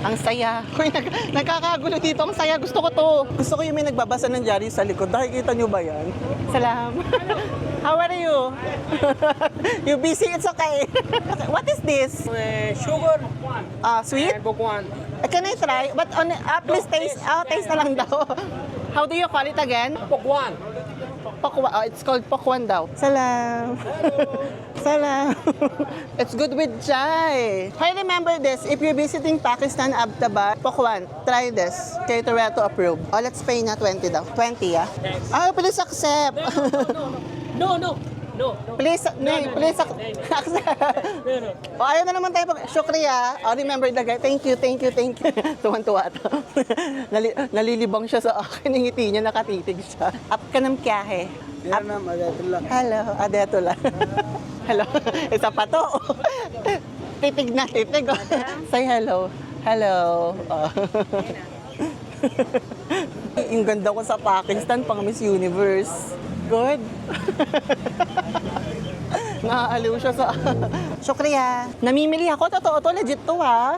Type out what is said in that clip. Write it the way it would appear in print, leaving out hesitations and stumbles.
Ang saya. Uy, nagkakagulo dito. Ang saya. Gusto ko to. Gusto ko yung may nagbabasa ng diary sa likod. Nakikita nyo ba yan? Salam. How are you? You busy? It's okay. What is this? Sugar Sweet? and bukwan. Can I try? But please taste. Taste na lang daw. How do you call it again? Bukwan. Pakwan. It's called pakwan daw. Salam. Salam. It's good with chai. I remember this. If you're visiting Pakistan, Abbottabad, pakwan, try this. Kay Toretto approve. Let's pay na 20 daw. 20, yeah? Please accept. No. Please, please accept. Ayaw na naman tayo. Shukriya. Remember the guy. Thank you. Tuwan-tuwa to. Nalilibang siya sa akin. Yung ngiti niya, nakatitig siya. Up ka ng kiyahe. Hello, Adetula. Hello. Isa pa to. Titig na, titig. Say hello. Hello. Yung ganda ko sa Pakistan, pang Miss Universe. Good. Naaaliw siya sa... Shukriya. Namimili ako. Totoo to. Legit to, ha?